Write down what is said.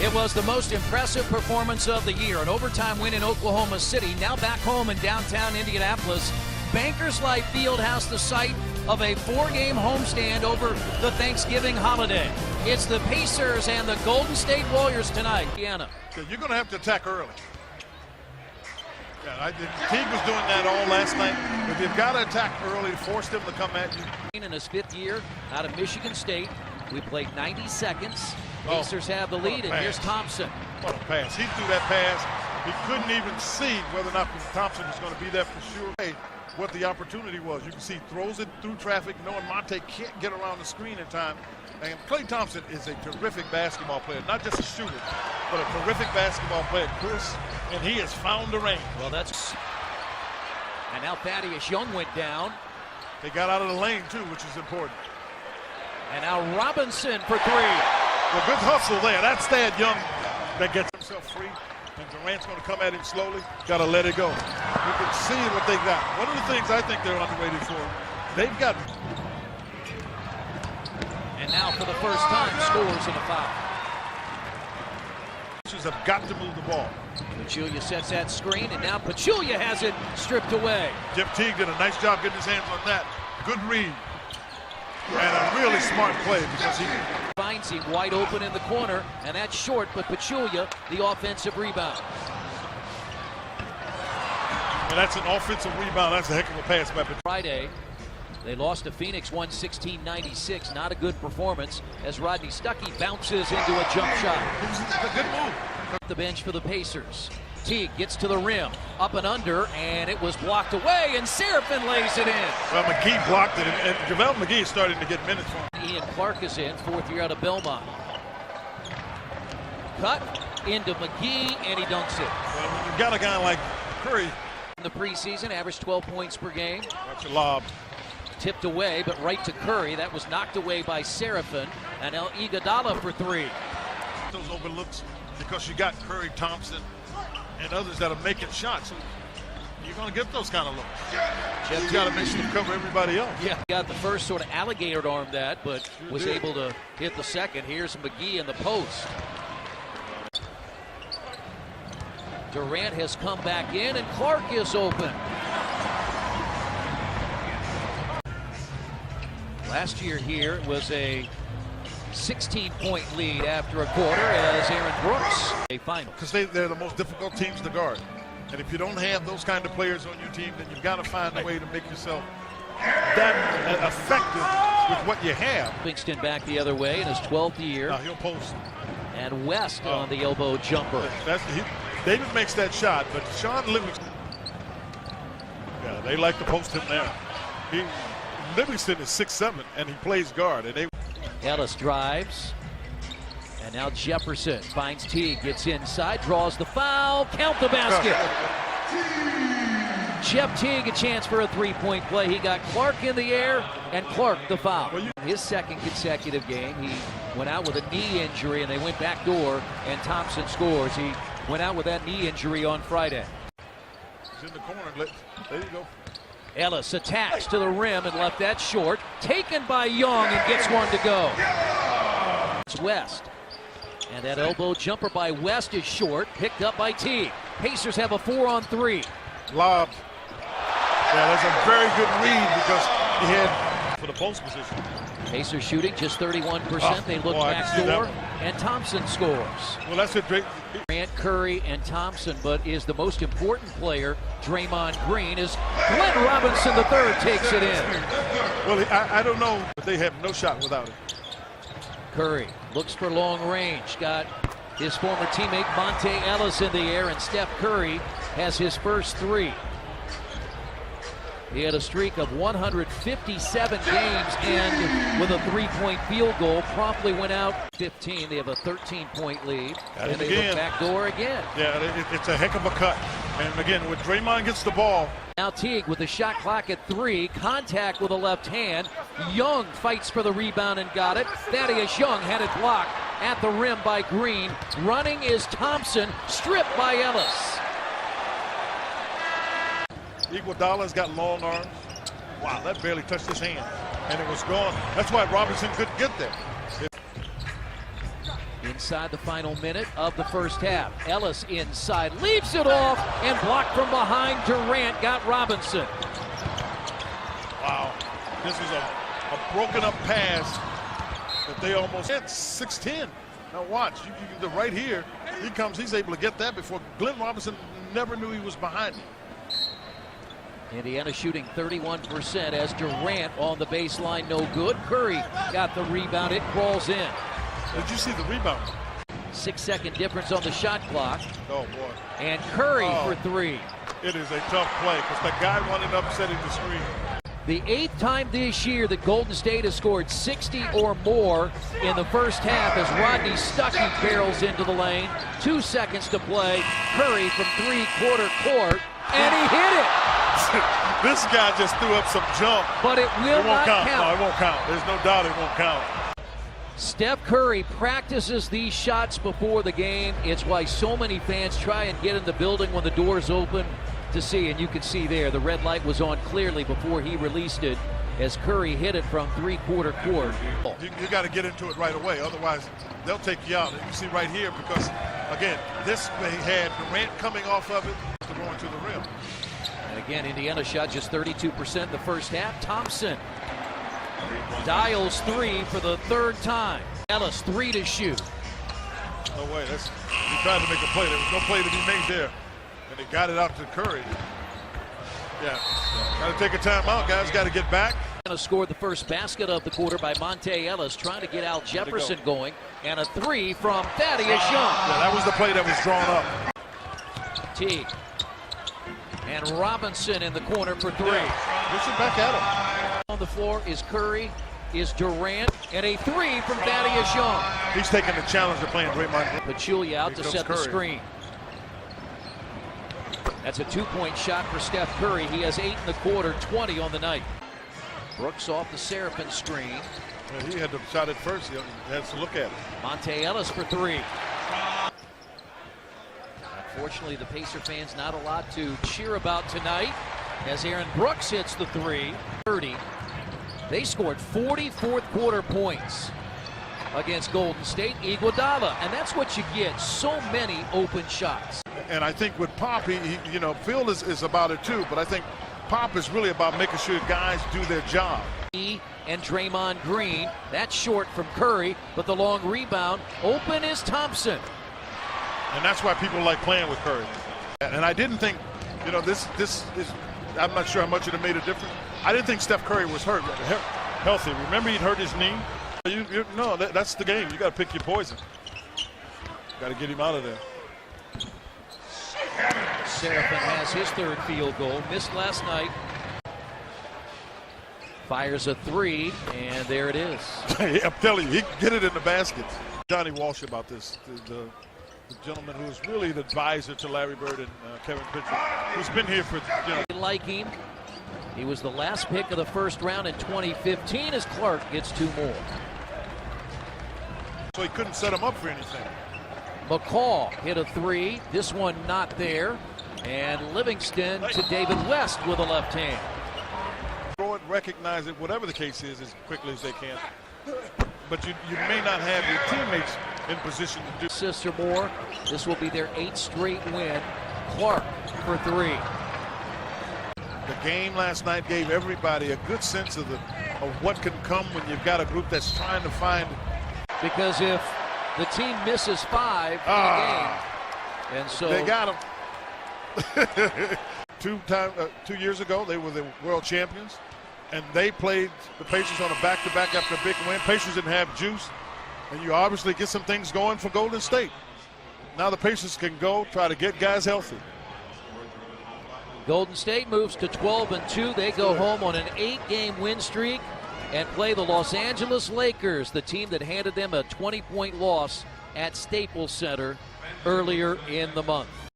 It was the most impressive performance of the year. An overtime win in Oklahoma City. Now back home in downtown Indianapolis. Bankers Life Fieldhouse, the site of a 4-game homestand over the Thanksgiving holiday. It's the Pacers and the Golden State Warriors tonight. Indiana. You're going to have to attack early. Yeah, Teague was doing that all last night. If you've got to attack early, force them to come at you. In his 5th year out of Michigan State, we played 90 seconds. Pacers have the lead, and here's Thompson. What a pass. He threw that pass. He couldn't even see whether or not Thompson was going to be there for sure. Hey, what the opportunity was. You can see throws it through traffic, knowing Monte can't get around the screen in time. And Klay Thompson is a terrific basketball player, not just a shooter, but a terrific basketball player, Chris, and he has found the range. Well, that's... And now Thaddeus Young went down. They got out of the lane, too, which is important. And now Robinson for 3. Well, good hustle there. That's Thad Young that gets himself free. And Durant's going to come at him slowly. Got to let it go. You can see what they got. One of the things I think they're underrated for, they've got... And now for the first time, scores in a foul. Have got to move the ball. Pachulia sets that screen, and now Pachulia has it stripped away. Jeff Teague did a nice job getting his hands on that. Good read. And a really smart play because he finds him wide open in the corner, and that's short, but Pachulia, the offensive rebound. And that's an offensive rebound. That's a heck of a pass by Pachulia. Friday, they lost to Phoenix 116-96. Not a good performance as Rodney Stuckey bounces into a jump shot. It was a good move. The bench for the Pacers. Teague gets to the rim, up and under, and it was blocked away, and Seraphin lays it in. Well, McGee blocked it, and JaVale McGee is starting to get minutes for him. Ian Clark is in, 4th year out of Belmont. Cut into McGee, and he dunks it. Well, you've got a guy like Curry. In the preseason, averaged 12 points per game. That's a lob. Tipped away, but right to Curry. That was knocked away by Seraphin. And El Iguodala for 3. Those open looks because you got Curry, Thompson, and others that are making shots. You're going to get those kind of looks. You got to make sure to cover everybody else. Yeah, got the first sort of alligator arm that, but was able to hit the second. Here's McGee in the post. Durant has come back in, and Clark is open. Last year here was a 16-point lead after a quarter as Aaron Brooks a final. Because they're the most difficult teams to guard. And if you don't have those kind of players on your team, then you've got to find a way to make yourself that effective with what you have. Livingston back the other way in his 12th year. He'll post. And West on the elbow jumper. David makes that shot, but Sean Livingston, yeah, they like to post him there. Livingston is 6'7", and he plays guard. And Ellis drives. And now Jefferson finds Teague, gets inside, draws the foul, count the basket. Jeff Teague a chance for a 3-point play. He got Clark in the air, and Clark the foul. His second consecutive game, he went out with a knee injury, and they went back door, and Thompson scores. He went out with that knee injury on Friday. He's in the corner. There you go. Ellis attacks to the rim and left that short. Taken by Young and gets one to go. It's West. And that elbow jumper by West is short, picked up by Teague. Pacers have a 4-on-3. Lob. Yeah, that's a very good read because he had for the post position. Pacers shooting just 31%. They look back door, and Thompson scores. Well, that's a great. Grant, Curry, and Thompson, but is the most important player, Draymond Green, as Glenn Robinson III takes it in. Well, I don't know, but they have no shot without it. Curry looks for long range. Got his former teammate Monte Ellis in the air, and Steph Curry has his first 3. He had a streak of 157 games, and with a 3-point field goal, promptly went out 15. They have a 13-point lead, and they look back door again. Yeah, it's a heck of a cut. And again, when Draymond gets the ball. Now Teague with the shot clock at 3, contact with the left hand. Young fights for the rebound and got it. Thaddeus Young had it blocked at the rim by Green. Running is Thompson, stripped by Ellis. Iguodala's got long arms. Wow, that barely touched his hand, and it was gone. That's why Robinson couldn't get there. inside the final minute of the first half. Ellis inside, leaves it off, and blocked from behind. Durant got Robinson. Wow. This is a broken up pass that they almost hit 6'10". Now watch, the right here, he comes, he's able to get that before Glenn Robinson never knew he was behind him. Indiana shooting 31% as Durant on the baseline, no good. Curry got the rebound, it crawls in. Did you see the rebound? 6-second difference on the shot clock. Oh boy. And Curry for three. It is a tough play because the guy running up setting the screen. The 8th time this year that Golden State has scored 60 or more in the first half as Rodney Stuckey barrels into the lane. 2 seconds to play. Curry from three-quarter court, and he hit it. This guy just threw up some jump. But it will not count. No, it won't count. There's no doubt it won't count. Steph Curry practices these shots before the game. It's why so many fans try and get in the building when the doors open to see, and you can see there the red light was on clearly before he released it as Curry hit it from three-quarter court. You got to get into it right away, otherwise they'll take you out. You can see right here because, again, this they had Durant coming off of it to going to the rim. And again, Indiana shot just 32% the first half. Thompson dials three for the third time. Ellis, three to shoot. No way. He tried to make a play. There was no play to be made there. And they got it out to Curry. Yeah. Got to take a timeout, guys. Got to get back. Scored the first basket of the quarter by Monte Ellis, trying to get Al Jefferson going. And a three from Thaddeus Young. Yeah, that was the play that was drawn up. Teague. And Robinson in the corner for three. Push it back at him. On the floor is Curry, is Durant, and a three from Thaddeus Young. He's taking the challenge of playing Draymond. Pachulia out to set Curry. the screen. That's a two-point shot for Steph Curry. He has 8 in the quarter, 20 on the night. Brooks off the Seraphin screen. Yeah, he had to shot it first. He has to look at it. Monte Ellis for three. Unfortunately, the Pacer fans not a lot to cheer about tonight as Aaron Brooks hits the three. 30. They scored 40 fourth-quarter points against Golden State. Iguodala, and that's what you get, so many open shots. And I think with Pop, Phil is about it too, but I think Pop is really about making sure guys do their job. And Draymond Green, that's short from Curry, but the long rebound, open is Thompson. And that's why people like playing with Curry. And I didn't think, this is, I'm not sure how much it made a difference. I didn't think Steph Curry was healthy. Remember he'd hurt his knee? No, that's the game. You got to pick your poison. Got to get him out of there. Seraphin has his third field goal, missed last night. Fires a three, and there it is. I'm telling you, he can get it in the basket. Johnny Walsh about this, the gentleman who is really the advisor to Larry Bird and Kevin Pritchard, who's been here for, They like him. He was the last pick of the first round in 2015 as Clark gets 2 more. So he couldn't set him up for anything. McCall hit a three. This one not there. And Livingston to David West with a left hand. Throw it, recognize it, whatever the case is, as quickly as they can. But you may not have your teammates in position to do. Sister Moore, this will be their 8th straight win. Clark for three. The game last night gave everybody a good sense of what can come when you've got a group that's trying to find. Because if the team misses 5 in a game, and so they got them. 2 years ago, they were the world champions, and they played the Pacers on a back-to-back after a big win. Pacers didn't have juice, and you obviously get some things going for Golden State. Now the Pacers can go try to get guys healthy. Golden State moves to 12-2. They go home on an 8-game win streak and play the Los Angeles Lakers, the team that handed them a 20-point loss at Staples Center earlier in the month.